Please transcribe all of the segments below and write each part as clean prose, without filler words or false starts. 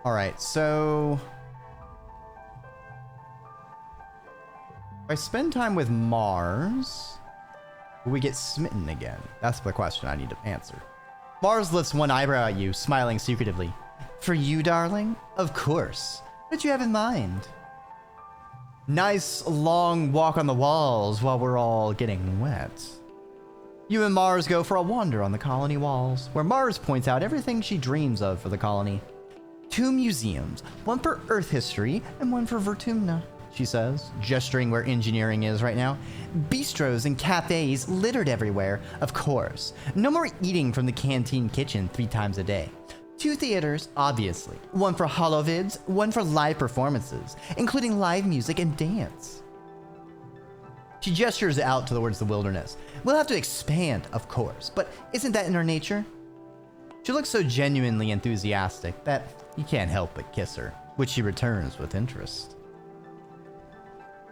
Alright, so... if I spend time with Mars, will we get smitten again? That's the question I need to answer. Mars lifts one eyebrow at you, smiling secretively. For you, darling? Of course. What did you have in mind? Nice long walk on the walls while we're all getting wet. You and Mars go for a wander on the colony walls, where Mars points out everything she dreams of for the colony. 2 museums, one for Earth history and one for Vertumna, she says, gesturing where engineering is right now. Bistros and cafes littered everywhere, of course. No more eating from the canteen kitchen 3 times a day. 2 theaters, obviously. One for holovids, one for live performances, including live music and dance. She gestures out towards the wilderness. We'll have to expand, of course, but isn't that in our nature? She looks so genuinely enthusiastic that you can't help but kiss her, which she returns with interest.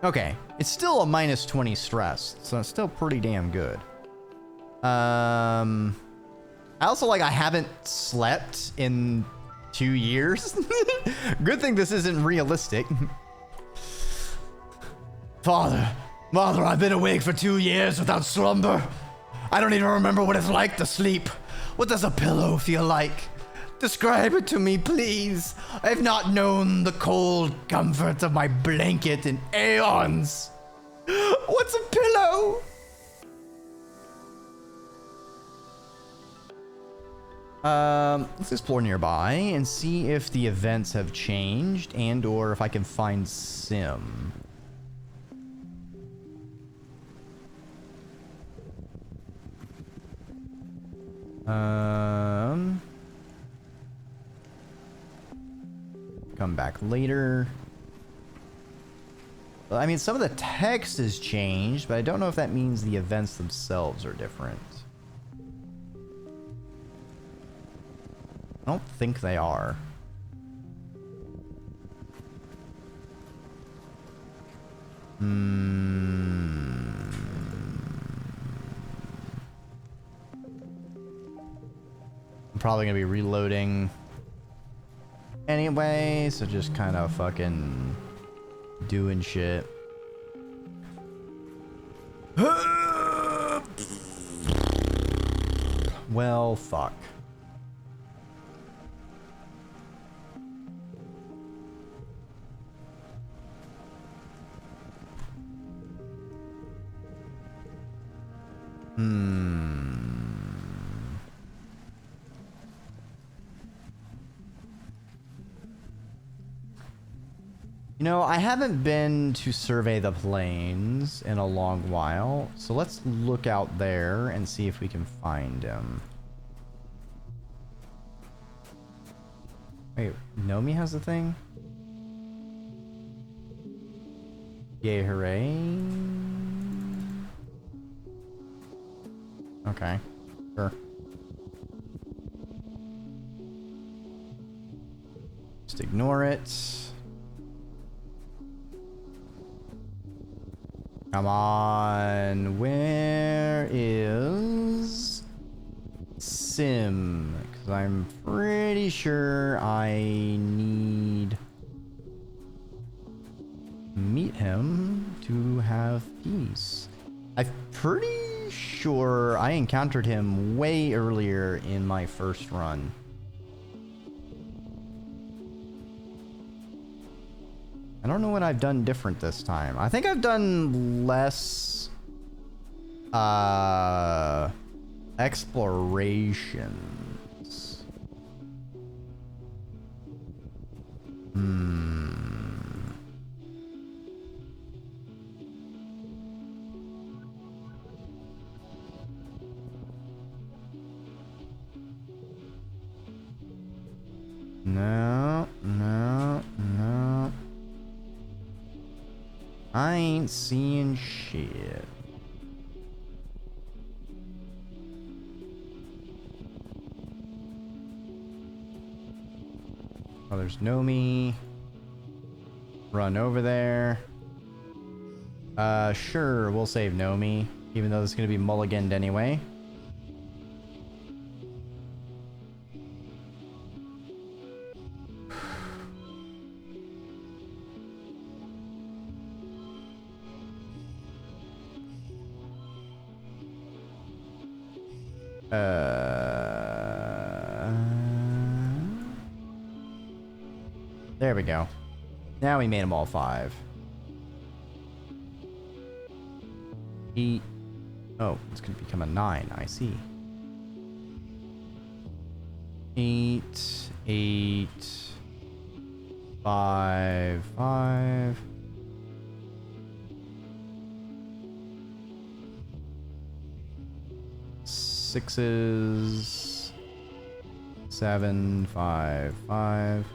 Okay, it's still a minus 20 stress, so it's still pretty damn good. I also I haven't slept in 2 years. Good thing this isn't realistic. Father, I've been awake for 2 years without slumber. I don't even remember what it's like to sleep. What does a pillow feel like? Describe it to me, please. I have not known the cold comfort of my blanket in aeons. What's a pillow? Let's explore nearby and see if the events have changed and or if I can find Sim. Come back later. I mean, some of the text has changed, but I don't know if that means the events themselves are different. I don't think they are. I'm probably gonna be reloading anyway, so just kind of fucking doing shit. Well, fuck. You know, I haven't been to survey the plains in a long while, so let's look out there and see if we can find him. Wait, Nomi has the thing? Yay, hooray. Okay, sure. Just ignore it. Come on, where is Sim? Because I'm pretty sure I need to meet him to have peace. I'm pretty sure I encountered him way earlier in my first run. I don't know what I've done different this time. I think I've done less explorations. No. I ain't seeing shit. Oh, there's Nomi. Run over there. Sure, we'll save Nomi, even though this is gonna be mulliganed anyway. There we go. Now we made them all 5. 8. Oh, it's going to become a 9. I see. 8, 8, 5, 5. Sixes. 7, 5, 5.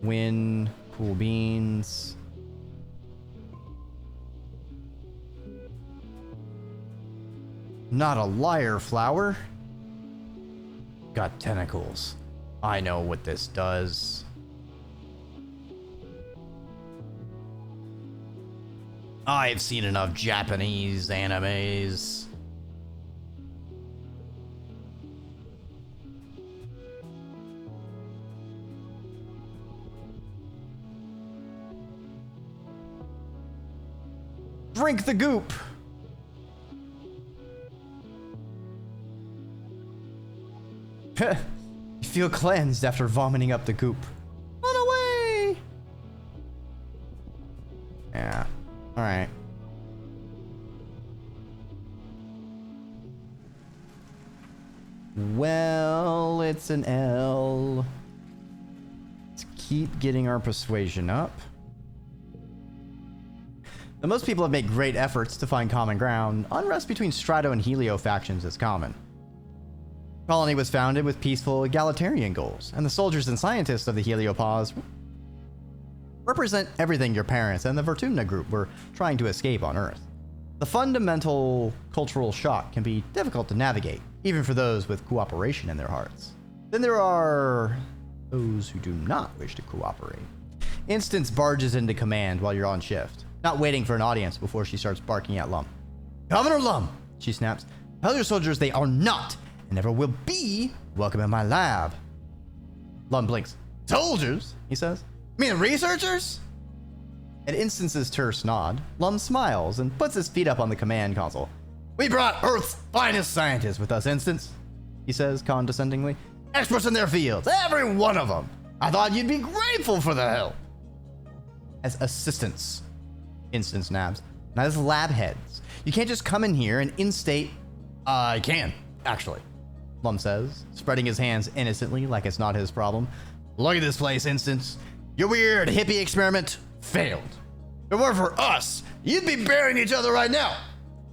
Win. Cool beans. Not a liar, flower. Got tentacles. I know what this does. I've seen enough Japanese animes. Drink the goop. You feel cleansed after vomiting up the goop. Run away! Yeah. Alright. Well, it's an L. Let's keep getting our persuasion up. Now, most people have made great efforts to find common ground. Unrest between Strato and Helio factions is common. The colony was founded with peaceful egalitarian goals, and the soldiers and scientists of the Heliopause represent everything your parents and the Vertumna group were trying to escape on Earth. The fundamental cultural shock can be difficult to navigate, even for those with cooperation in their hearts. Then there are those who do not wish to cooperate. Instance barges into command while you're on shift, not waiting for an audience before she starts barking at Lum. Governor Lum, she snaps, tell your soldiers they are not and never will be welcome in my lab. Lum blinks. Soldiers, he says. You mean researchers? At Instance's terse nod, Lum smiles and puts his feet up on the command console. We brought Earth's finest scientists with us, Instance, he says condescendingly. Experts in their fields, every one of them. I thought you'd be grateful for the help. As assistants, Instance nabs, not as lab heads. You can't just come in here and instate, I can, actually, Lum says, spreading his hands innocently like it's not his problem. Look at this place, Instance. Your weird hippie experiment failed. If it weren't for us, you'd be burying each other right now.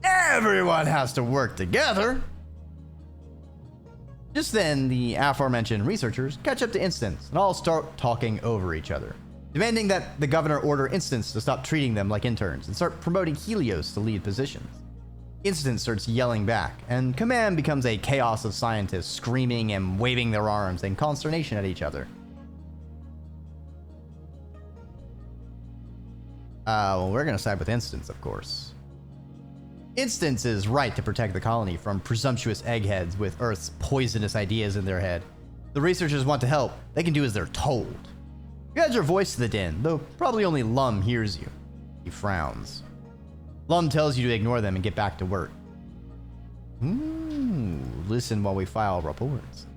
Everyone has to work together. Just then, the aforementioned researchers catch up to Instance and all start talking over each other, demanding that the governor order Instance to stop treating them like interns and start promoting Helios to lead positions. Instance starts yelling back, and command becomes a chaos of scientists screaming and waving their arms in consternation at each other. Well, we're gonna side with Instance, of course. Instance is right to protect the colony from presumptuous eggheads with Earth's poisonous ideas in their head. The researchers want to help, they can do as they're told. You add your voice to the din, though probably only Lum hears you. He frowns. Lum tells you to ignore them and get back to work. Listen while we file reports.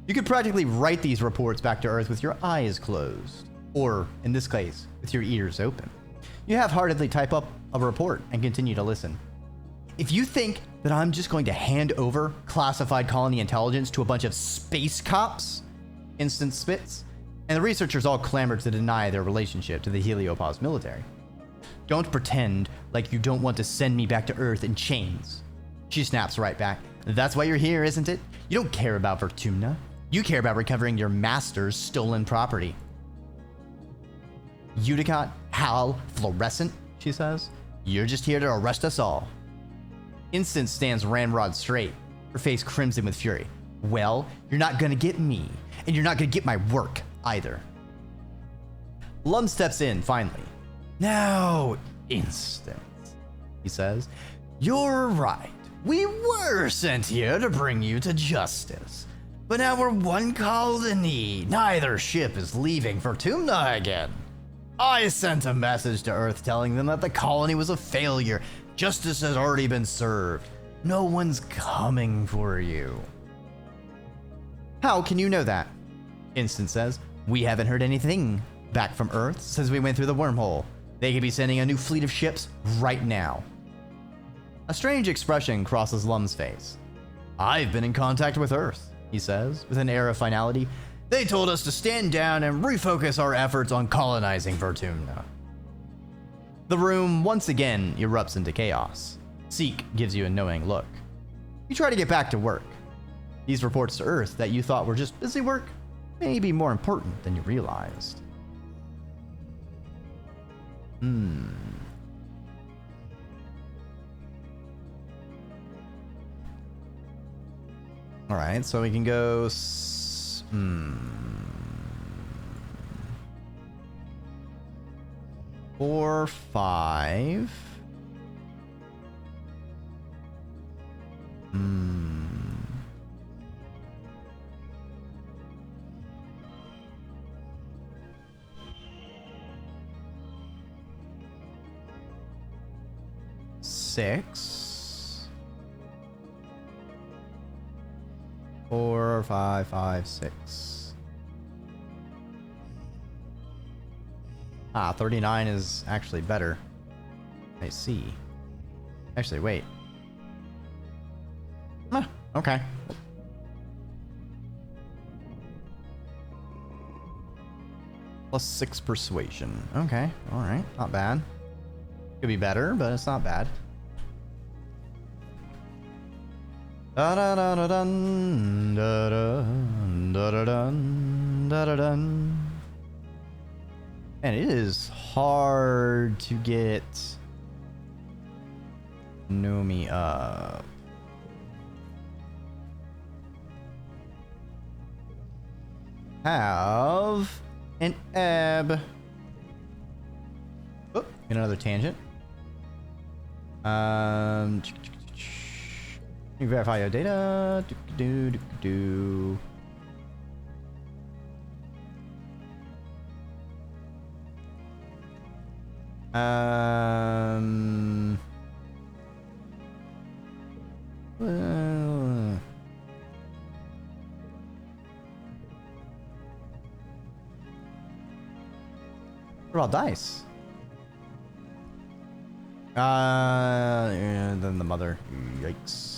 You could practically write these reports back to Earth with your eyes closed. Or, in this case, with your ears open. You half-heartedly type up a report and continue to listen. If you think that I'm just going to hand over classified colony intelligence to a bunch of space cops, Instance spits, and the researchers all clamor to deny their relationship to the Heliopause military. Don't pretend like you don't want to send me back to Earth in chains. She snaps right back. That's why you're here, isn't it? You don't care about Vertumna. You care about recovering your master's stolen property. Uticott, Hal, Fluorescent, she says. You're just here to arrest us all. Instance stands ramrod straight, her face crimson with fury. Well, you're not gonna get me, and you're not gonna get my work either. Lum steps in, finally. Now, Instance, he says. You're right. We were sent here to bring you to justice. But now we're one call to need. Neither ship is leaving Vertumna again. I sent a message to Earth telling them that the colony was a failure. Justice has already been served. No one's coming for you. How can you know that? Instant says, we haven't heard anything back from Earth since we went through the wormhole. They could be sending a new fleet of ships right now. A strange expression crosses Lum's face. I've been in contact with Earth, he says, with an air of finality. They told us to stand down and refocus our efforts on colonizing Vertumna. The room once again erupts into chaos. Seek gives you a knowing look. You try to get back to work. These reports to Earth that you thought were just busy work may be more important than you realized. All right, so we can go. 4, 5. Six. 4, 5, 5, 6. 39 is actually better. I see. Actually, wait. Okay. +6 persuasion. Okay, alright. Not bad. Could be better, but it's not bad. Da da da da dun da da da da dun da da dun. And it is hard to get Nomi up. Have an ebb. Oh, get another tangent. You verify your data. Well, what about dice? And then the mother. Yikes.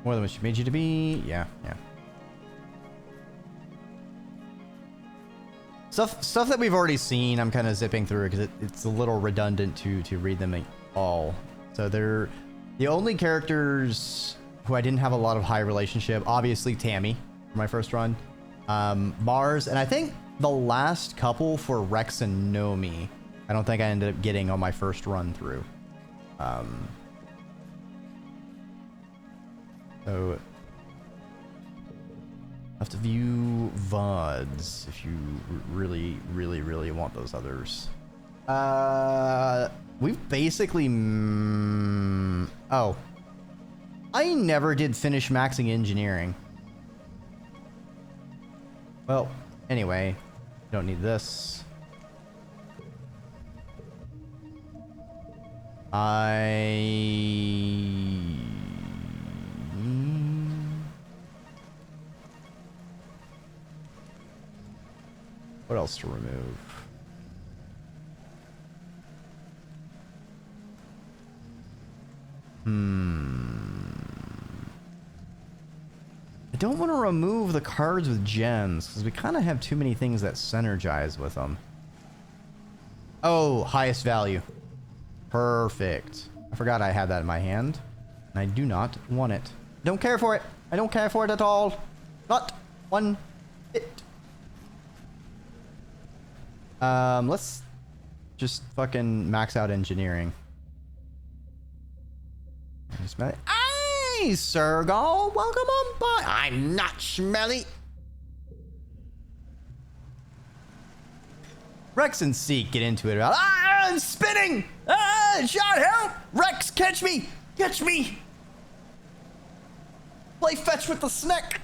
More than what she made you to be. Yeah, yeah. Stuff that we've already seen, I'm kind of zipping through because it's a little redundant to read them all. So they're the only characters who I didn't have a lot of high relationship. Obviously Tammy for my first run. Mars, and I think the last couple for Rex and Nomi. I don't think I ended up getting on my first run through. So have to view VODs if you really want those others. We've basically oh, I never did finish maxing engineering. Well, anyway, don't need this. What else to remove? I don't want to remove the cards with gems because we kind of have too many things that synergize with them. Oh, highest value. Perfect. I forgot I had that in my hand. And I do not want it. Don't care for it. I don't care for it at all. Not one bit. Let's just fucking max out engineering. Hey, Sergal, welcome on by. I'm not smelly. Rex and Seek get into it about, I'm spinning! Shot, help! Rex, catch me! Catch me! Play fetch with the snack!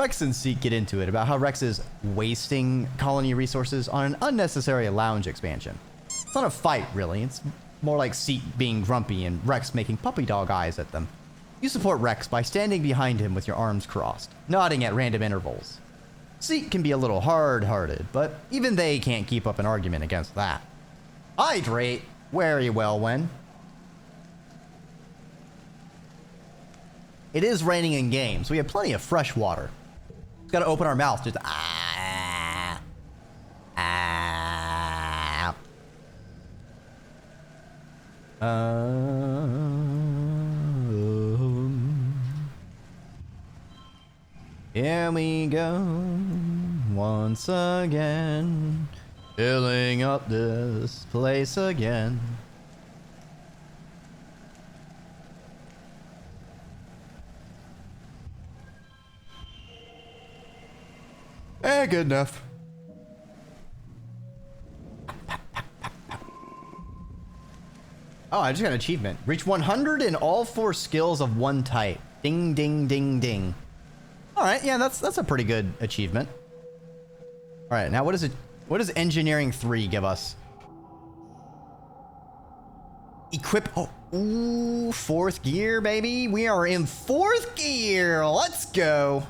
Rex and Seek get into it about how Rex is wasting colony resources on an unnecessary lounge expansion. It's not a fight, really. It's more like Seek being grumpy and Rex making puppy dog eyes at them. You support Rex by standing behind him with your arms crossed, nodding at random intervals. Seek can be a little hard-hearted, but even they can't keep up an argument against that. Hydrate very well when. It is raining in game, so we have plenty of fresh water. Just gotta open our mouth, just Here we go, once again, filling up this place again. Good enough. Oh, I just got an achievement. Reach 100 in all 4 skills of one type. Ding, ding, ding, ding. All right, yeah, that's a pretty good achievement. All right, now what does Engineering 3 give us? Equip. Oh, ooh, 4th gear, baby. We are in 4th gear. Let's go.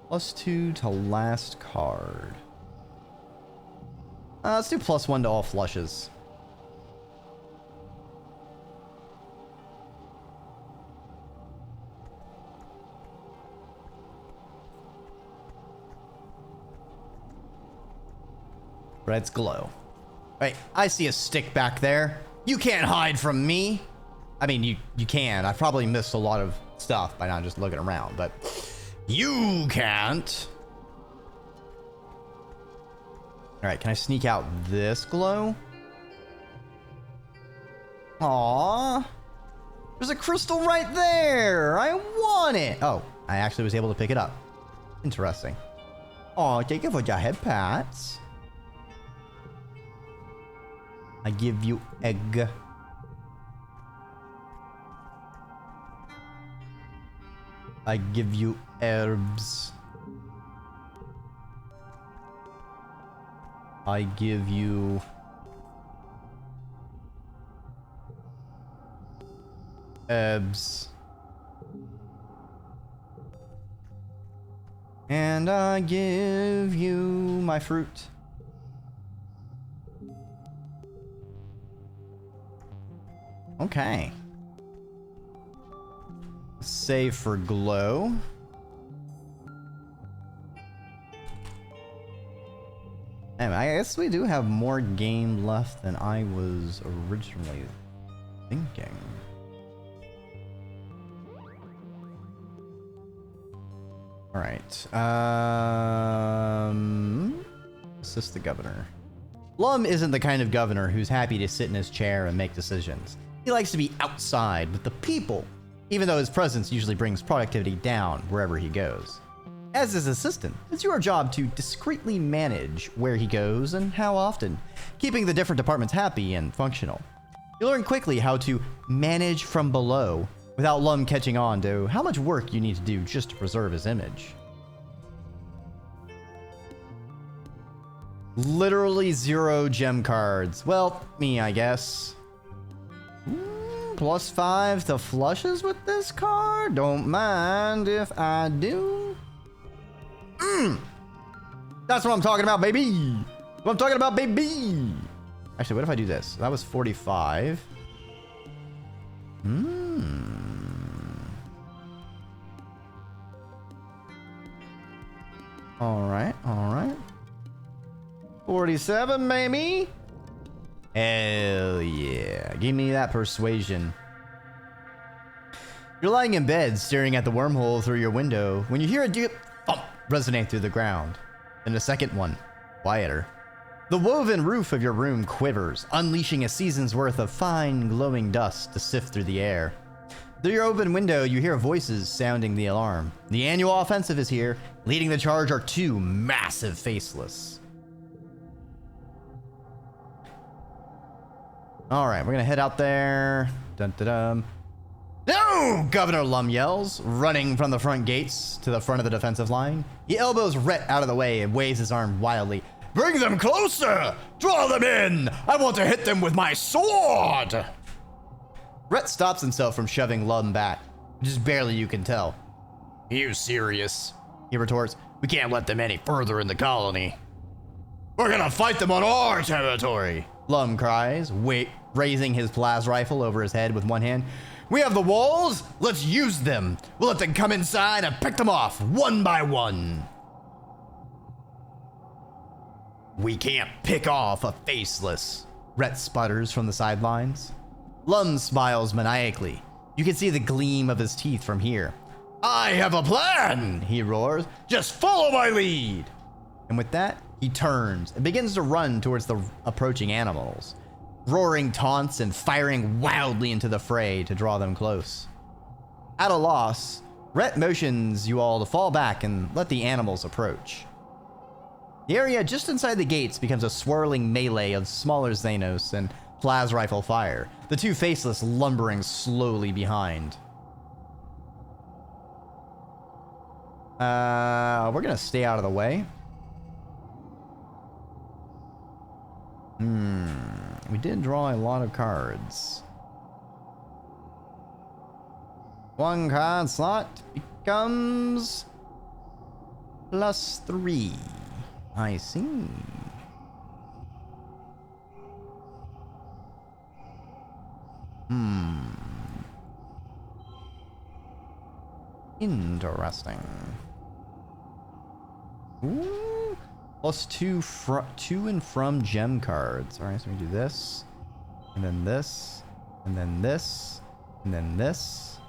+2 to last card. Let's do +1 to all flushes. Red's glow. Wait, I see a stick back there. You can't hide from me. I mean, you can. I've probably missed a lot of stuff by not just looking around, but you can't. All right, can I sneak out this glow? Aww. There's a crystal right there. I want it. Oh, I actually was able to pick it up. Interesting. Oh, thank you for your head pats. I give you egg. I give you herbs. I give you herbs. And I give you my fruit. Okay. Save for glow. Anyway, I guess we do have more game left than I was originally thinking. All right. Assist the governor. Lum isn't the kind of governor who's happy to sit in his chair and make decisions. He likes to be outside with the people, even though his presence usually brings productivity down wherever he goes. As his assistant, it's your job to discreetly manage where he goes and how often, keeping the different departments happy and functional. You learn quickly how to manage from below without Lum catching on to how much work you need to do just to preserve his image. Literally 0 gem cards. Well, me, I guess. +5 to flushes with this card? Don't mind if I do. That's what I'm talking about, baby. What I'm talking about, baby. Actually, what if I do this? That was 45. All right, all right. 47, maybe? Hell yeah. Give me that persuasion. You're lying in bed, staring at the wormhole through your window, when you hear a deep thump resonate through the ground. Then a second one, quieter. The woven roof of your room quivers, unleashing a season's worth of fine, glowing dust to sift through the air. Through your open window, you hear voices sounding the alarm. The annual offensive is here. Leading the charge are 2 massive faceless. All right, we're gonna head out there. Dun dun dun. No! Governor Lum yells, running from the front gates to the front of the defensive line. He elbows Rhett out of the way and waves his arm wildly. Bring them closer! Draw them in! I want to hit them with my sword! Rhett stops himself from shoving Lum back. Just barely, you can tell. Are you serious? He retorts. We can't let them any further in the colony. We're gonna fight them on our territory! Lum cries, raising his plas rifle over his head with one hand. We have the walls, let's use them. We'll let them come inside and pick them off, one by one. We can't pick off a faceless, Rhett sputters from the sidelines. Lum smiles maniacally. You can see the gleam of his teeth from here. I have a plan, he roars. Just follow my lead. And with that, he turns and begins to run towards the approaching animals, roaring taunts and firing wildly into the fray to draw them close. At a loss, Rhett motions you all to fall back and let the animals approach. The area just inside the gates becomes a swirling melee of smaller Xenos and plas rifle fire, the two faceless lumbering slowly behind. We're gonna stay out of the way. We did draw a lot of cards. One card slot becomes +3. I see. Interesting. Ooh. +2 and from gem cards. All right, so we do this, and then this, and then this, and then this.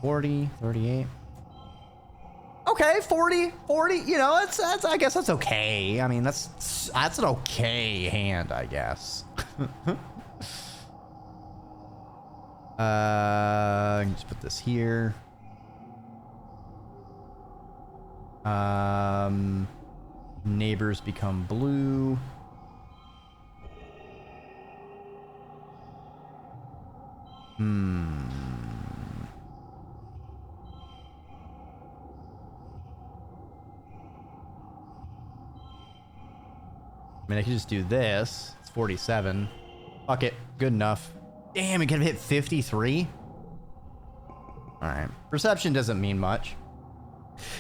$40, $38. Okay, 40, you know, that's I guess that's okay. I mean, that's an okay hand, I guess. Just put this here. Neighbors become blue. I mean, I could just do this. It's 47. Fuck it. Good enough. Damn, it could have hit 53? Alright. Perception doesn't mean much.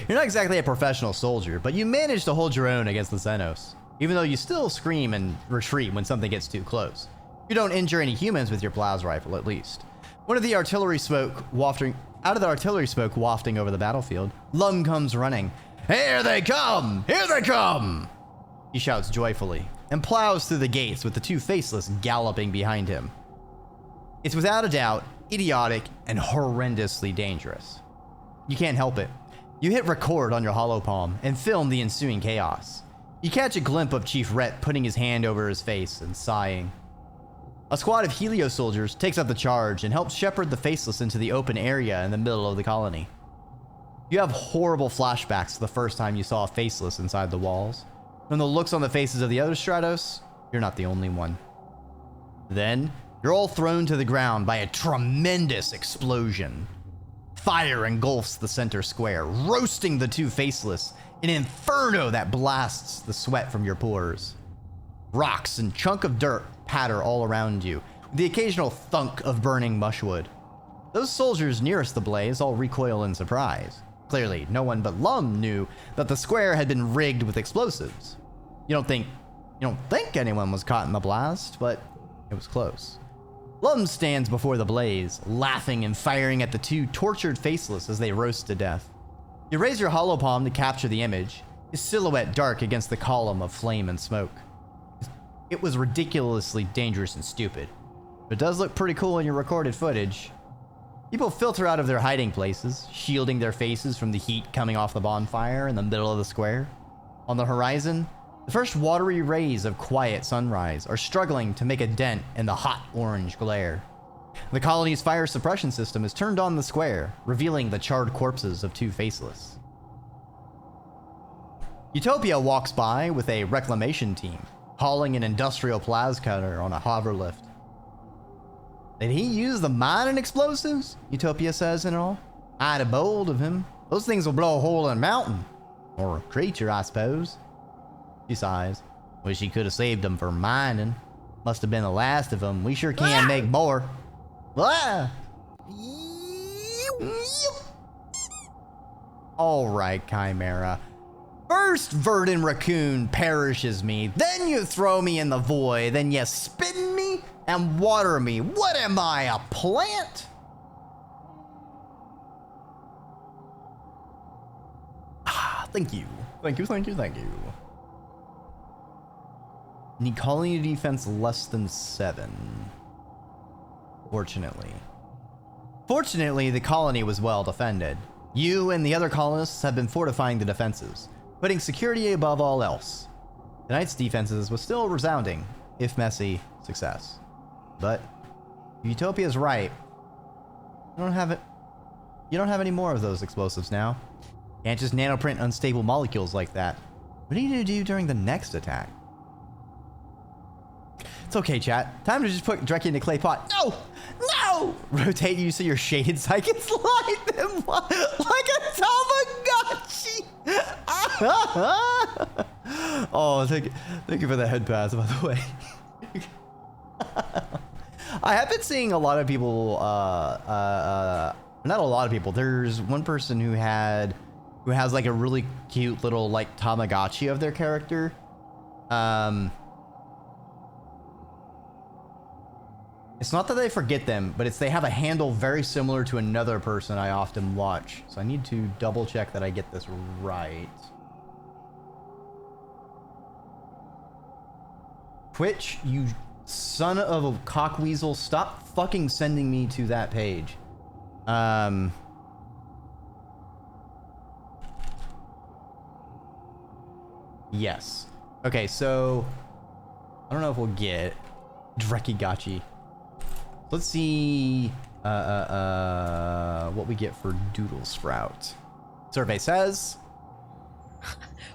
You're not exactly a professional soldier, but you manage to hold your own against the Xenos, even though you still scream and retreat when something gets too close. You don't injure any humans with your plas rifle, at least. Out of the artillery smoke wafting over the battlefield, Lum comes running. Here they come! Here they come! He shouts joyfully, and plows through the gates with the two faceless galloping behind him. It's without a doubt idiotic and horrendously dangerous. You can't help it. You hit record on your holopalm and film the ensuing chaos. You catch a glimpse of Chief Rhett putting his hand over his face and sighing. A squad of Helio soldiers takes up the charge and helps shepherd the faceless into the open area in the middle of the colony. You have horrible flashbacks to the first time you saw a faceless inside the walls. From the looks on the faces of the other Stratos, you're not the only one. Then, you're all thrown to the ground by a tremendous explosion. Fire engulfs the center square, roasting the two faceless, an inferno that blasts the sweat from your pores. Rocks and chunk of dirt patter all around you, with the occasional thunk of burning mushwood. Those soldiers nearest the blaze all recoil in surprise. Clearly, no one but Lum knew that the square had been rigged with explosives. You don't think anyone was caught in the blast, but it was close. Lum stands before the blaze, laughing and firing at the two tortured faceless as they roast to death. You raise your holopalm to capture the image, his silhouette dark against the column of flame and smoke. It was ridiculously dangerous and stupid, but it does look pretty cool in your recorded footage. People filter out of their hiding places, shielding their faces from the heat coming off the bonfire in the middle of the square. On the horizon, the first watery rays of quiet sunrise are struggling to make a dent in the hot orange glare. The colony's fire suppression system is turned on the square, revealing the charred corpses of two faceless. Utopia walks by with a reclamation team, hauling an industrial plas cutter on a hover lift. Did he use the mining explosives? Utopia says in all. I'd have bold of him. Those things will blow a hole in a mountain. Or a creature, I suppose. She sighs. Wish he could have saved them for mining. Must have been the last of them. We sure can make more. Ah! Alright, Chimera. First Verdant Raccoon perishes me, then you throw me in the void, then you spin me and water me. What am I, a plant? Ah, thank you. Thank you, thank you, thank you. Need colony defense less than 7. Fortunately. Fortunately, the colony was well defended. You and the other colonists have been fortifying the defenses, putting security above all else. Tonight's defenses was still resounding, if messy, success. But Utopia is right. You don't have it. You don't have any more of those explosives now. Can't just nanoprint unstable molecules like that. What are you gonna do during the next attack? It's okay, chat. Time to just put Dreki in the clay pot. No! No! Rotate you so your shaded side can slide them like a Tamagotchi! Oh, thank you for the head pass, by the way. I have been seeing a lot of people, not a lot of people. There's one person who has like a really cute little like Tamagotchi of their character. It's not that they forget them, but it's they have a handle very similar to another person I often watch. So I need to double check that I get this right. Twitch, you son of a cockweasel, stop fucking sending me to that page. Yes. Okay, so I don't know if we'll get Dreki Gachi. Let's see what we get for Doodle Sprout. Survey says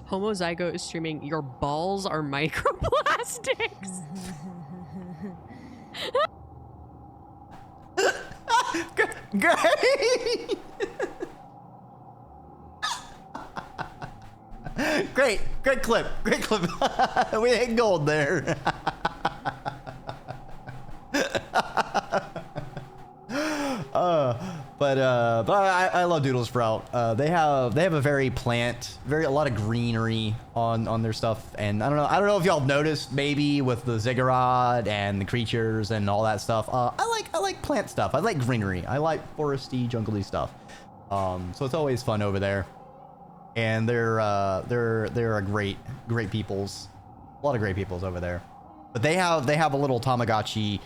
Homozygo is streaming. Your balls are microplastics. Great. Great clip. We hit gold there. But I love Doodle Sprout. They have a very a lot of greenery on their stuff, and I don't know if y'all noticed maybe with the ziggurat and the creatures and all that stuff. I like plant stuff. I like greenery. I like foresty, jungly stuff. So it's always fun over there, and they're a great peoples. A lot of great peoples over there, but they have a little Tamagotchi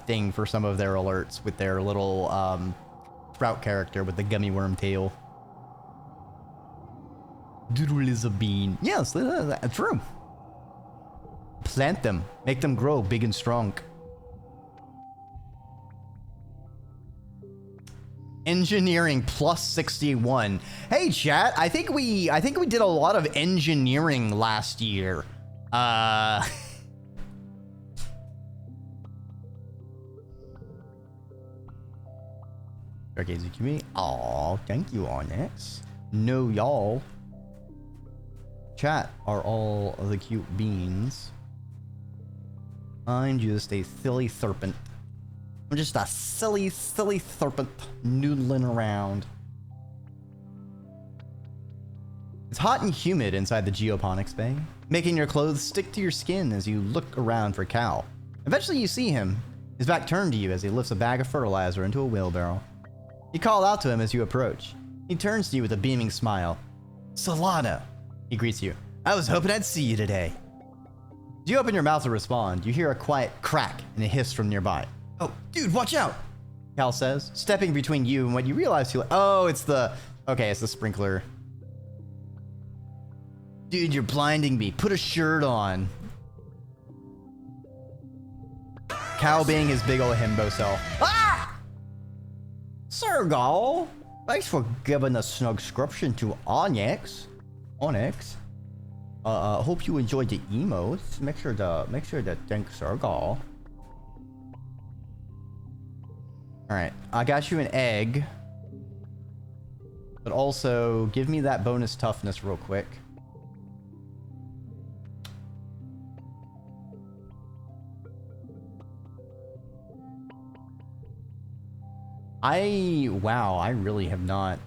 thing for some of their alerts with their little Sprout character with the gummy worm tail. Doodle is a bean. Yes, that's true. Plant them. Make them grow big and strong. Engineering plus 61. Hey chat, I think we did a lot of engineering last year. Okay, Zukimi. Aw, thank you, Onyx. No, y'all. Chat are all of the cute beans. I'm just a silly serpent. I'm just a silly serpent noodling around. It's hot and humid inside the geoponics bay, making your clothes stick to your skin as you look around for Cal. Eventually you see him, his back turned to you as he lifts a bag of fertilizer into a wheelbarrow. You call out to him as you approach. He turns to you with a beaming smile. Solana, he greets you. I was hoping I'd see you today. As you open your mouth to respond, you hear a quiet crack and a hiss from nearby. Oh, dude, watch out, Cal says, stepping between you and what you realize it's the sprinkler. Dude, you're blinding me. Put a shirt on. Cal being his big old himbo self. Ah! Sergal, thanks for giving a snug subscription to Onyx. Hope you enjoyed the emotes. Make sure to thank Sergal. Alright, I got you an egg. But also, give me that bonus toughness real quick. Wow, I really have not,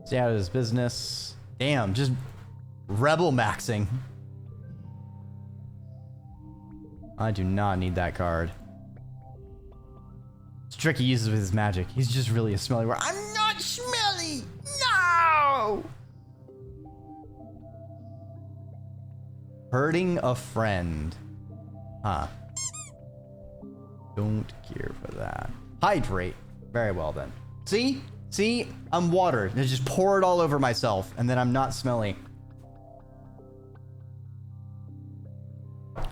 stay out of his business. Damn, just rebel maxing. I do not need that card. Dreki uses with his magic. He's just really a smelly word. I'm not smelly! No! Hurting a friend. Huh. Don't care for that. Hydrate. Very well then. See? See? I'm water. I just pour it all over myself, and then I'm not smelly.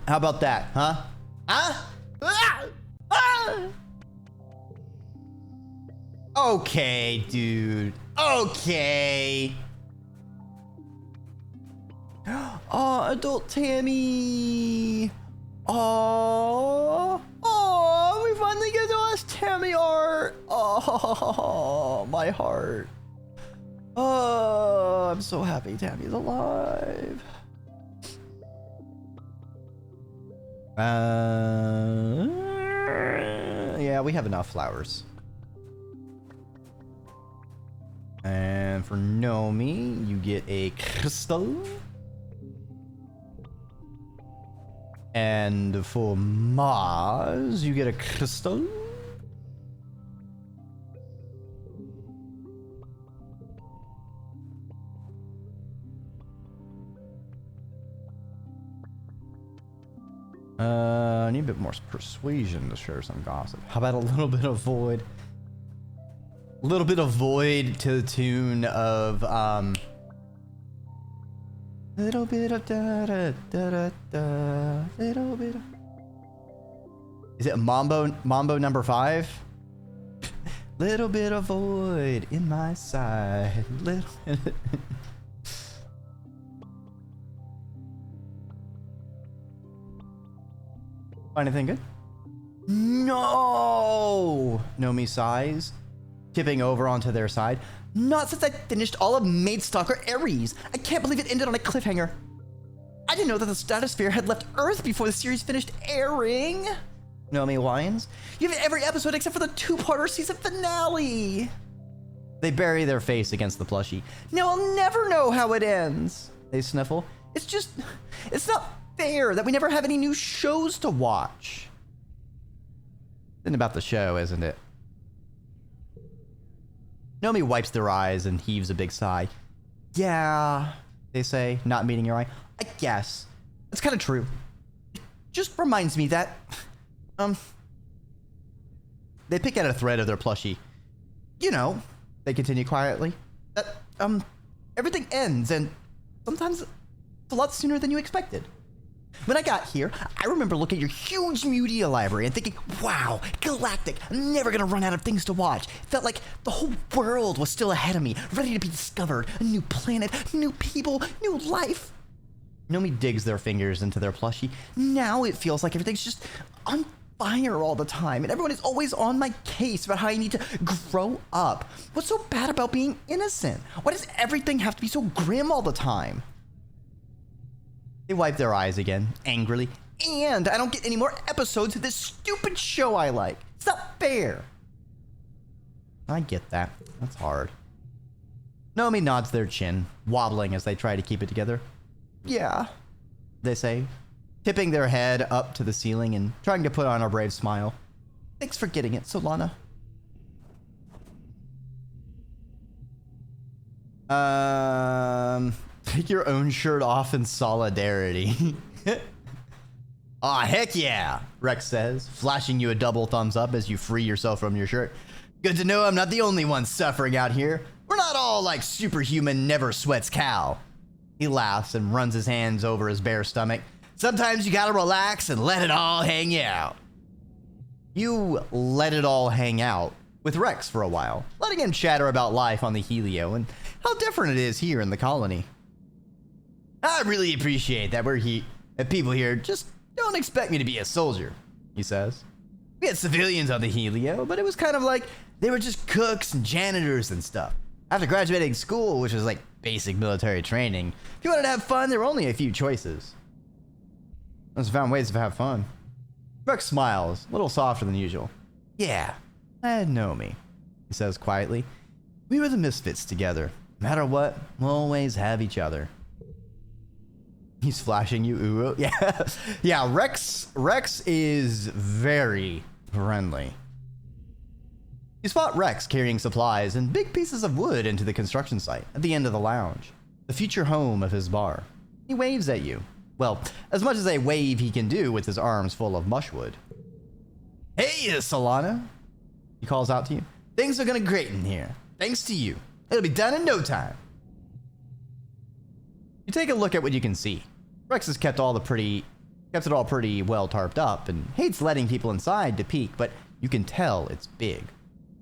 How about that, huh? Huh? Ah! Ah! Okay, dude. Okay. Oh, adult Tammy. Oh, we finally get to watch Tammy art. Oh, my heart. Oh, I'm so happy Tammy's alive. Yeah, we have enough flowers. And for Nomi, you get a crystal. And for Mars, you get a crystal. I need a bit more persuasion to share some gossip. How about a little bit of void? A little bit of void to the tune of little bit of da da da da da, little bit of... Is it Mambo number 5? Little bit of void in my side. Little bit. Find anything good? No! Nomi sighs, tipping over onto their side. Not since I finished all of Maidstocker Ares. I can't believe it ended on a cliffhanger. I didn't know that the stratosphere had left Earth before the series finished airing. Nomi whines. You have every episode except for the 2-parter season finale. They bury their face against the plushie. Now I'll never know how it ends. They sniffle. It's not fair that we never have any new shows to watch. It's about the show, isn't it? Nomi wipes their eyes and heaves a big sigh. Yeah, they say, not meeting your eye. I guess. It's kind of true. It just reminds me that... They pick at a thread of their plushie. You know, they continue quietly, that, everything ends, and sometimes it's a lot sooner than you expected. When I got here, I remember looking at your huge media library and thinking, wow, galactic, I'm never gonna run out of things to watch. It felt like the whole world was still ahead of me, ready to be discovered. A new planet, new people, new life. Nomi digs their fingers into their plushie. Now it feels like everything's just on fire all the time, and everyone is always on my case about how I need to grow up. What's so bad about being innocent? Why does everything have to be so grim all the time? They wipe their eyes again, angrily. And I don't get any more episodes of this stupid show I like. It's not fair. I get that. That's hard. Nomi nods their chin, wobbling as they try to keep it together. Yeah, they say, tipping their head up to the ceiling and trying to put on a brave smile. Thanks for getting it, Solana. Take your own shirt off in solidarity. Aw, heck yeah, Rex says, flashing you a double thumbs up as you free yourself from your shirt. Good to know I'm not the only one suffering out here. We're not all like superhuman never sweats Cal. He laughs and runs his hands over his bare stomach. Sometimes you gotta relax and let it all hang out. You let it all hang out with Rex for a while, letting him chatter about life on the Helio and how different it is here in the colony. really appreciate that that people here just don't expect me to be a soldier, he says. We had civilians on the Helio, but it was kind of like they were just cooks and janitors and stuff. After graduating school, which was like basic military training, if you wanted to have fun, there were only a few choices. I just found ways to have fun. Rex smiles, a little softer than usual. Yeah, I know me, he says quietly. We were the misfits together. No matter what, we'll always have each other. He's flashing you, ooh. Yeah, yeah. Rex is very friendly. You spot Rex carrying supplies and big pieces of wood into the construction site at the end of the lounge, the future home of his bar. He waves at you. Well, as much as a wave he can do with his arms full of mushwood. Hey, Solana, he calls out to you. Things are gonna great in here, thanks to you. It'll be done in no time. You take a look at what you can see. Rex has kept it all pretty well tarped up and hates letting people inside to peek, but you can tell it's big.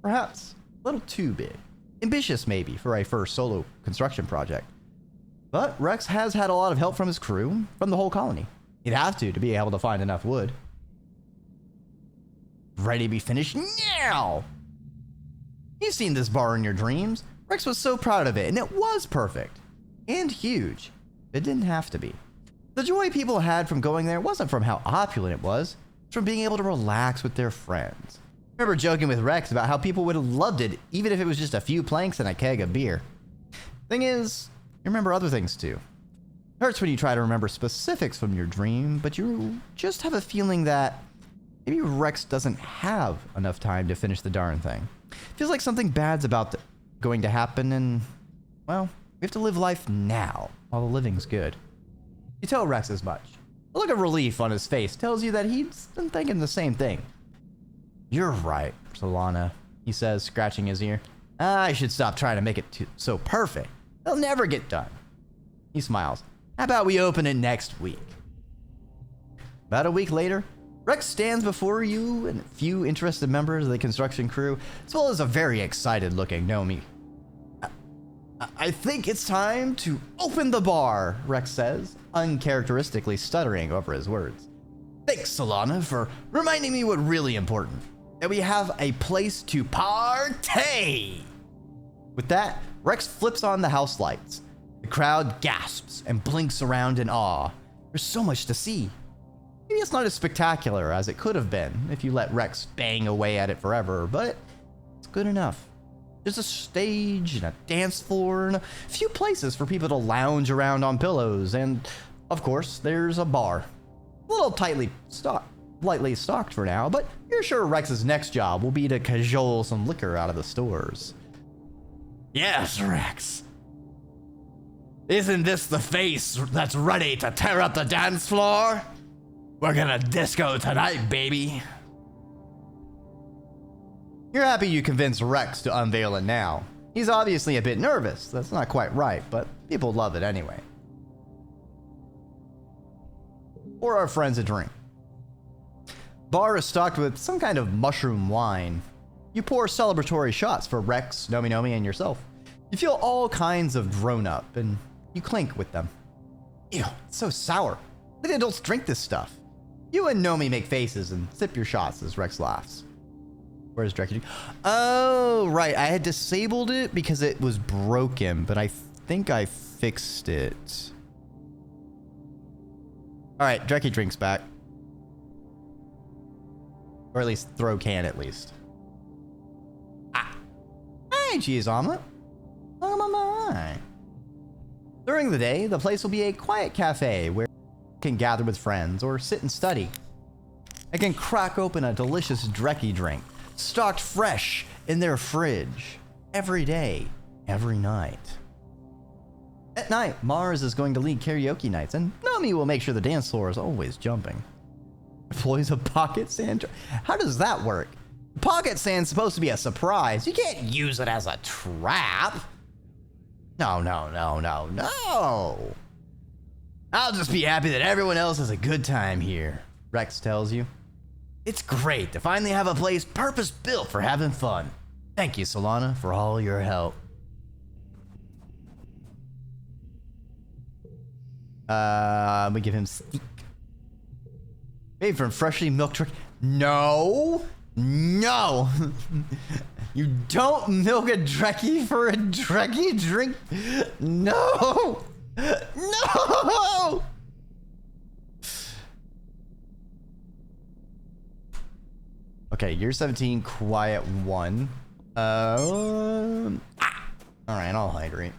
Perhaps a little too big. Ambitious maybe for a first solo construction project. But Rex has had a lot of help from his crew, from the whole colony. He'd have to be able to find enough wood. Ready to be finished now! You've seen this bar in your dreams. Rex was so proud of it, and it was perfect. And huge. It didn't have to be. The joy people had from going there wasn't from how opulent it was. It's from being able to relax with their friends. I remember joking with Rex about how people would have loved it even if it was just a few planks and a keg of beer. Thing is, you remember other things too. It hurts when you try to remember specifics from your dream, but you just have a feeling that maybe Rex doesn't have enough time to finish the darn thing. Feels like something bad's going to happen and, well, we have to live life now while the living's good. You tell Rex as much. A look of relief on his face tells you that he's been thinking the same thing. You're right, Solana, he says, scratching his ear. I should stop trying to make it so perfect. They'll never get done. He smiles. How about we open it next week? About a week later, Rex stands before you and a few interested members of the construction crew, as well as a very excited-looking Nomi. I think it's time to open the bar, Rex says, uncharacteristically stuttering over his words. Thanks, Solana, for reminding me what's really important. That we have a place to partay! With that, Rex flips on the house lights. The crowd gasps and blinks around in awe. There's so much to see. Maybe it's not as spectacular as it could have been if you let Rex bang away at it forever, but it's good enough. There's a stage and a dance floor and a few places for people to lounge around on pillows, and of course, there's a bar. A little lightly stocked for now, but you're sure Rex's next job will be to cajole some liquor out of the stores. Yes, Rex. Isn't this the face that's ready to tear up the dance floor? We're gonna disco tonight, baby. You're happy you convinced Rex to unveil it now. He's obviously a bit nervous. That's not quite right, but people love it anyway. Pour our friends a drink. Bar is stocked with some kind of mushroom wine. You pour celebratory shots for Rex, Nomi, and yourself. You feel all kinds of grown up, and you clink with them. Ew, it's so sour. The adults drink this stuff. You and Nomi make faces and sip your shots as Rex laughs. Where's Dreki? Oh, right. I had disabled it because it was broken, but I think I fixed it. All right, Dreki drinks back. Or at least throw can, at least. Ah. Hi, cheese omelet. Oh, my. During the day, the place will be a quiet cafe where you can gather with friends or sit and study. I can crack open a delicious Dreki drink, stocked fresh in their fridge, every day, every night. At night, Mars is going to lead karaoke nights, and Nomi will make sure the dance floor is always jumping. Employs a pocket sand. How does that work? Pocket sand's supposed to be a surprise. You can't use it as a trap. No. I'll just be happy that everyone else has a good time here, Rex tells you. It's great to finally have a place purpose-built for having fun. Thank you, Solana, for all your help. We give him steak. Made from freshly milked Dreki. No! No! You don't milk a Dreki for a Dreki drink. No! No! Okay, you're 17, quiet 1. Alright, I'll hydrate.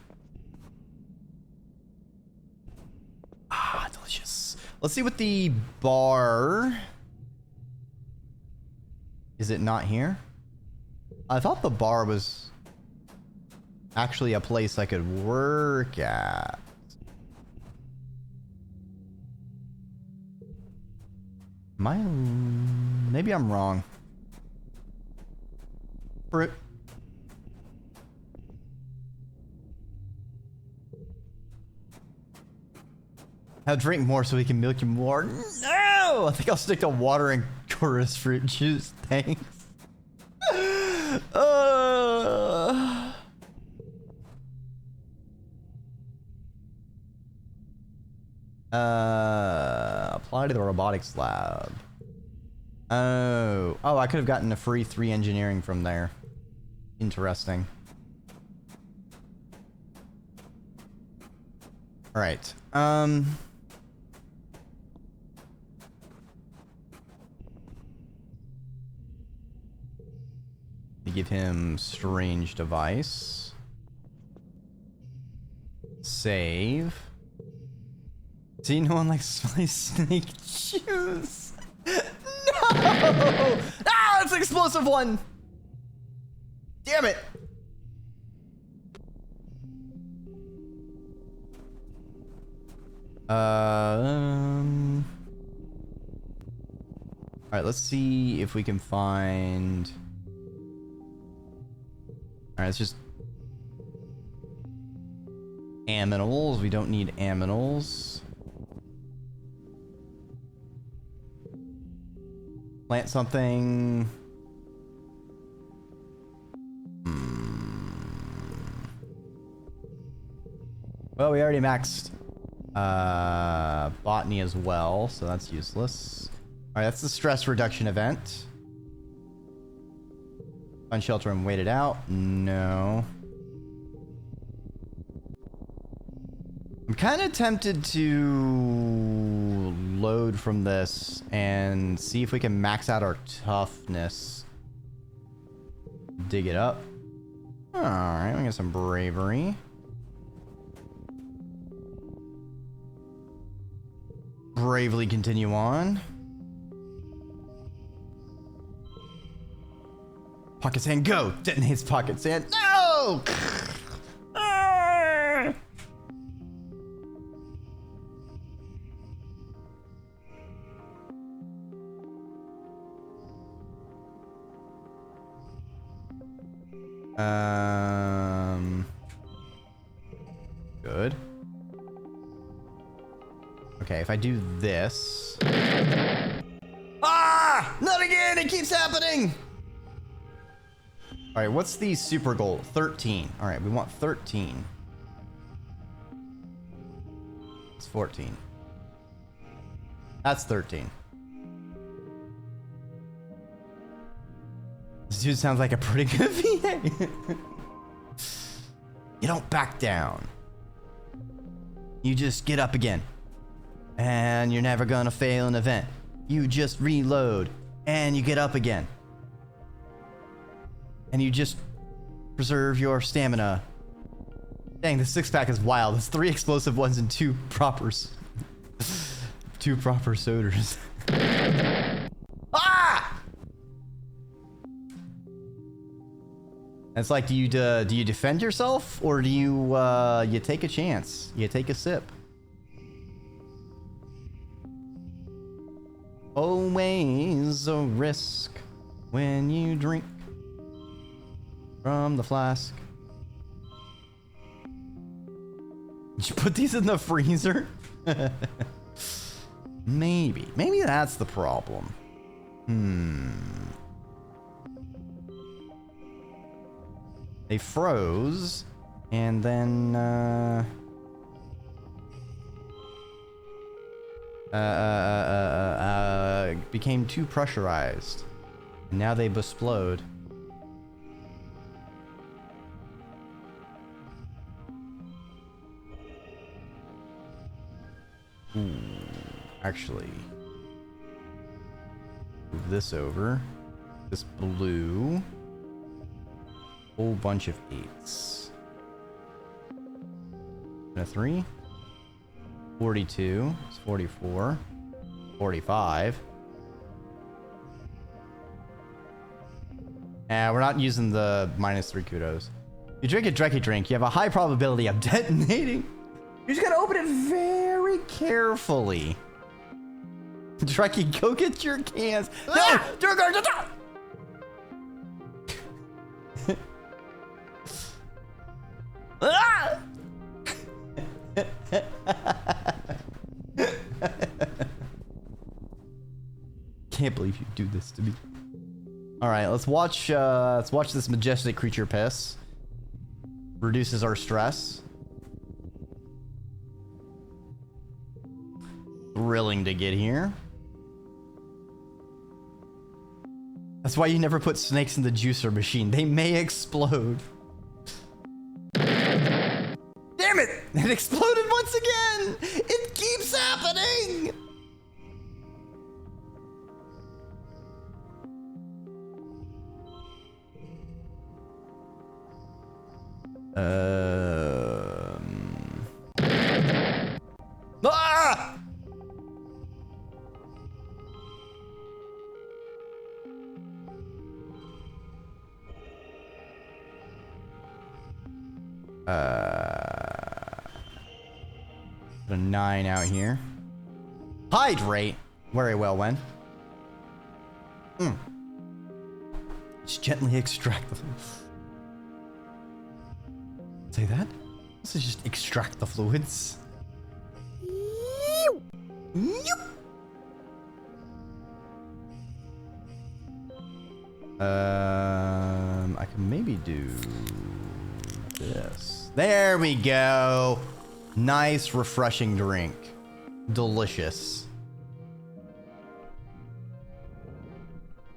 Ah, delicious. Let's see what the bar... Is it not here? I thought the bar was actually a place I could work at. Maybe I'm wrong. Fruit. I'll drink more so we can milk you more. No! I think I'll stick to water and chorus fruit juice. Thanks. Apply to the robotics lab. Oh, I could have gotten a free 3 engineering from there. Interesting. All right. We give him strange device. Save. See, no one likes my snake juice. No! Ah, it's an explosive one. Damn it. All right, let's see if we can find. All right, it's just aminals. We don't need aminals. Plant something. Well, we already maxed botany as well, so that's useless. All right, that's the stress reduction event. Find shelter and wait it out. No. I'm kind of tempted to load from this and see if we can max out our toughness. Dig it up. All right, we got some bravery. Bravely continue on. Pocket sand, go! Detonates pocket sand. No! Good. Okay, if I do this. Ah! Not again! It keeps happening! Alright, what's the super goal? 13. Alright, we want 13. It's 14. That's 13. This dude sounds like a pretty good VA. You don't back down. You just get up again. And you're never gonna fail an event. You just reload. And you get up again. And you just preserve your stamina. Dang, this 6-pack is wild. It's 3 explosive ones and 2 propers. 2 proper soders. Ah! It's like, do you defend yourself, or do you you take a chance? You take a sip. Always a risk when you drink from the flask. Did you put these in the freezer? Maybe that's the problem. They froze, and then became too pressurized. And now they explode. Ooh, actually, move this over. This blue. Whole bunch of 8s. And a 3. 42. It's 44. 45. We're not using the -3 kudos. You drink a Dreki drink, you have a high probability of detonating. You just gotta open it very carefully. Dreki, go get your cans. No! Ah! Can't believe you do this to me. All right, let's watch this majestic creature piss. Reduces our stress. Thrilling to get here. That's why you never put snakes in the juicer machine. They may explode. Damn it! It exploded once again! It keeps happening! Ah! Put a 9 out here. Hydrate. Very well, Wen. Just gently extract the fluids. Say that? This is just extract the fluids. I can maybe do this. There we go. Nice, refreshing drink. Delicious.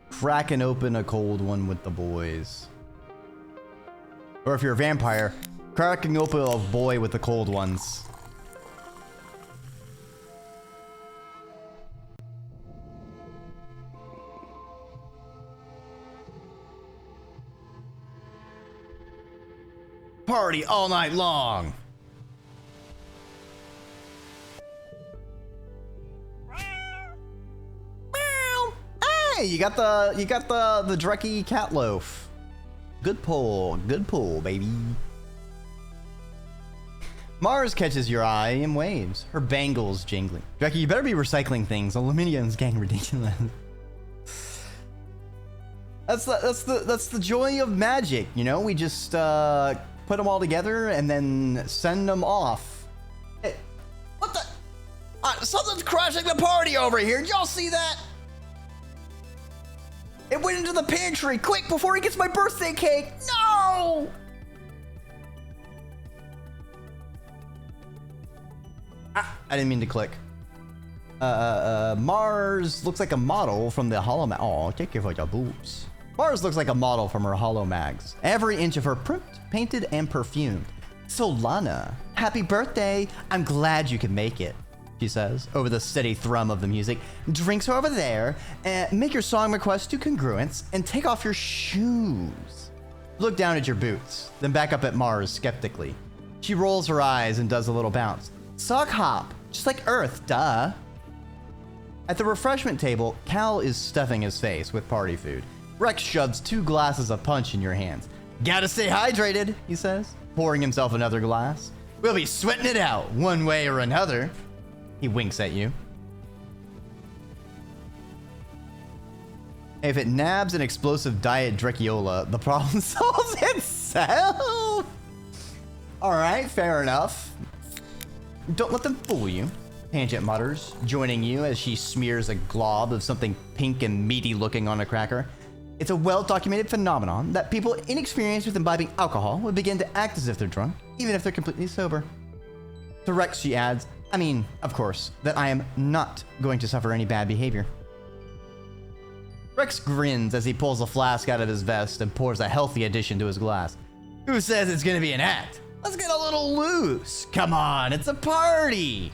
Cracking open a cold one with the boys. Or if you're a vampire, cracking open a boy with the cold ones. Party all night long. Hey, you got the Dreki cat loaf. Good pull, baby. Mars catches your eye in waves, her bangles jingling. Dreki, you better be recycling things. Aluminium's getting ridiculous. That's the joy of magic, you know? We just put them all together and then send them off. Hey, what the? Something's crashing the party over here. Did y'all see that? It went into the pantry. Quick, before he gets my birthday cake. No! I didn't mean to click. Mars looks like a model from the hollow mag. Oh, take care of your boobs. Mars looks like a model from her hollow mags. Every inch of her pricked, painted, and perfumed. Solana, happy birthday. I'm glad you could make it, she says, over the steady thrum of the music. Drinks are over there. Make your song request to congruence and take off your shoes. Look down at your boots, then back up at Mars skeptically. She rolls her eyes and does a little bounce. Sock hop, just like Earth, duh. At the refreshment table, Cal is stuffing his face with party food. Rex shoves 2 glasses of punch in your hands. Gotta stay hydrated, he says, pouring himself another glass. We'll be sweating it out, one way or another. He winks at you. If it nabs an explosive diet Drekiola, the problem solves itself. All right, fair enough. Don't let them fool you, Tangent mutters, joining you as she smears a glob of something pink and meaty looking on a cracker. It's a well-documented phenomenon that people inexperienced with imbibing alcohol would begin to act as if they're drunk, even if they're completely sober. To Rex, she adds, I mean, of course, that I am not going to suffer any bad behavior. Rex grins as he pulls a flask out of his vest and pours a healthy addition to his glass. Who says it's gonna be an act? Let's get a little loose. Come on, it's a party.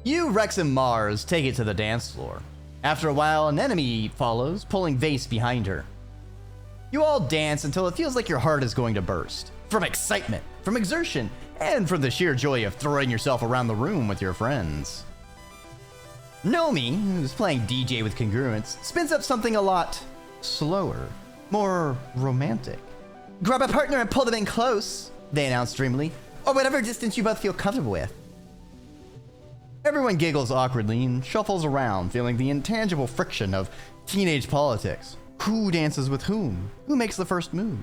You, Rex, and Mars take it to the dance floor. After a while, an enemy follows, pulling Vase behind her. You all dance until it feels like your heart is going to burst. From excitement, from exertion, and from the sheer joy of throwing yourself around the room with your friends. Nomi, who's playing DJ with congruence, spins up something a lot slower, more romantic. Grab a partner and pull them in close, they announce dreamily, or whatever distance you both feel comfortable with. Everyone giggles awkwardly and shuffles around, feeling the intangible friction of teenage politics. Who dances with whom? Who makes the first move?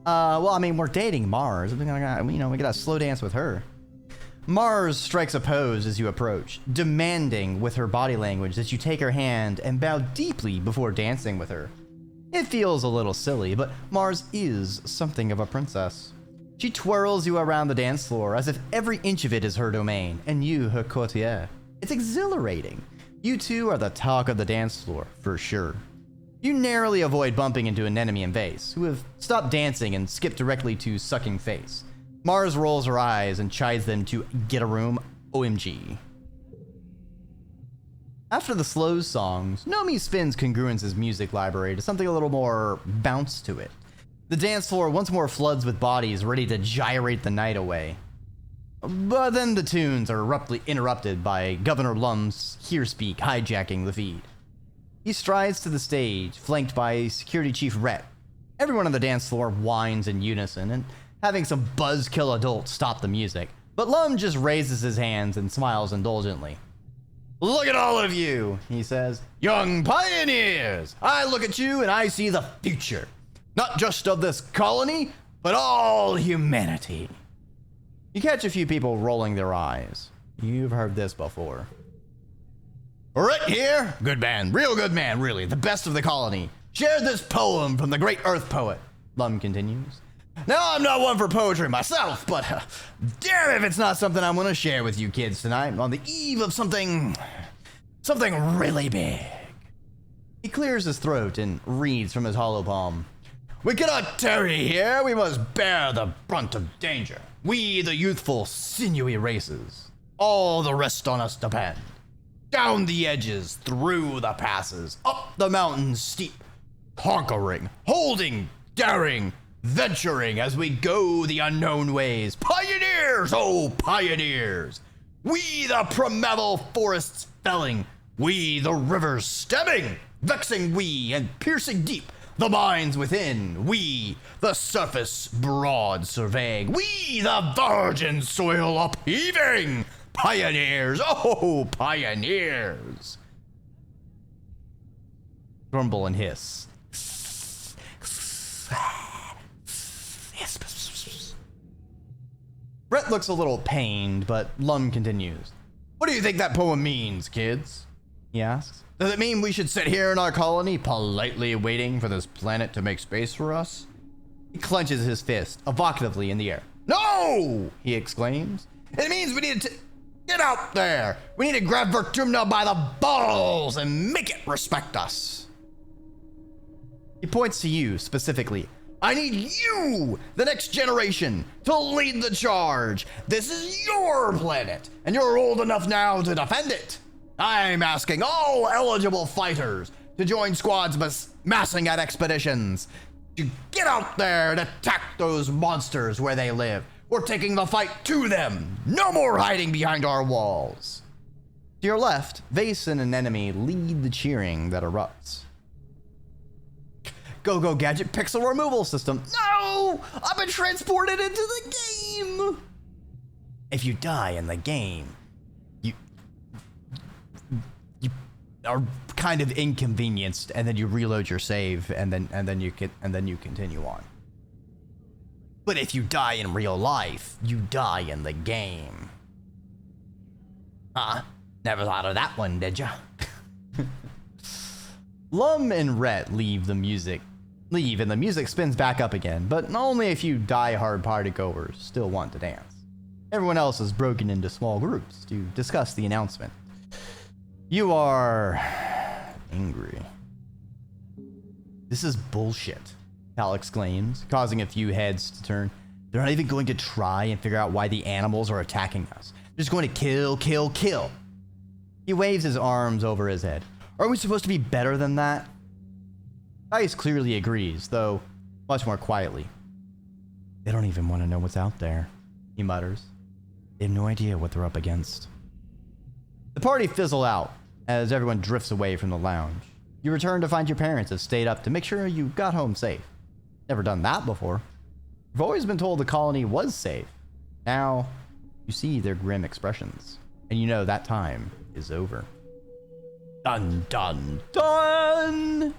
Well, I mean, we're dating Mars. We gotta slow dance with her. Mars strikes a pose as you approach, demanding with her body language that you take her hand and bow deeply before dancing with her. It feels a little silly, but Mars is something of a princess. She twirls you around the dance floor as if every inch of it is her domain, and you her courtier. It's exhilarating. You two are the talk of the dance floor, for sure. You narrowly avoid bumping into an enemy in Vase, who have stopped dancing and skipped directly to sucking face. Mars rolls her eyes and chides them to get a room, OMG. After the slow songs, Nomi spins Congruence's music library to something a little more bounce to it. The dance floor once more floods with bodies ready to gyrate the night away. But then the tunes are abruptly interrupted by Governor Lum's Here Speak hijacking the feed. He strides to the stage, flanked by Security Chief Rhett. Everyone on the dance floor whines in unison, and having some buzzkill adults stop the music. But Lum just raises his hands and smiles indulgently. Look at all of you, he says. Young pioneers! I look at you and I see the future. Not just of this colony, but all humanity. You catch a few people rolling their eyes. You've heard this before. Right here, good man, real good man, really, the best of the colony. Shared this poem from the great Earth poet, Lum continues. Now, I'm not one for poetry myself, but damn if it's not something I'm gonna share with you kids tonight on the eve of something really big. He clears his throat and reads from his hollow palm. We cannot tarry here, we must bear the brunt of danger. We, the youthful, sinewy races. All the rest on us depend. Down the edges, through the passes, up the mountains steep, conquering, holding, daring, venturing as we go the unknown ways. Pioneers, oh pioneers! We the primeval forests felling, we the rivers stemming, vexing we and piercing deep, the mines within, we the surface broad surveying, we the virgin soil upheaving. Pioneers, oh pioneers! Grumble and hiss. Brett looks a little pained, but Lum continues. What do you think that poem means, kids? He asks. Does it mean we should sit here in our colony, politely waiting for this planet to make space for us? He clenches his fist evocatively in the air. No! He exclaims. It means we need to get out there. We need to grab Vertumna by the balls and make it respect us. He points to you specifically. I need you, the next generation, to lead the charge. This is your planet, and you're old enough now to defend it. I'm asking all eligible fighters to join squads massing at expeditions. To get out there and attack those monsters where they live. We're taking the fight to them. No more hiding behind our walls. To your left, Vase and an enemy lead the cheering that erupts. Go gadget pixel removal system. No! I've been transported into the game! If you die in the game, you are kind of inconvenienced, and then you reload your save, and then you continue on. But if you die in real life, you die in the game. Never thought of that one, did ya? Lum and Rhett leave, and the music spins back up again, but only a few die-hard partygoers still want to dance. Everyone else is broken into small groups to discuss the announcement. You are angry. This is bullshit, Cal exclaims, causing a few heads to turn. They're not even going to try and figure out why the animals are attacking us. They're just going to kill, kill, kill. He waves his arms over his head. Aren't we supposed to be better than that? Dice clearly agrees, though much more quietly. They don't even want to know what's out there, he mutters. They have no idea what they're up against. The party fizzles out as everyone drifts away from the lounge. You return to find your parents have stayed up to make sure you got home safe. Never done that before. You've always been told the colony was safe. Now, you see their grim expressions, and you know that time is over. Dun dun dun!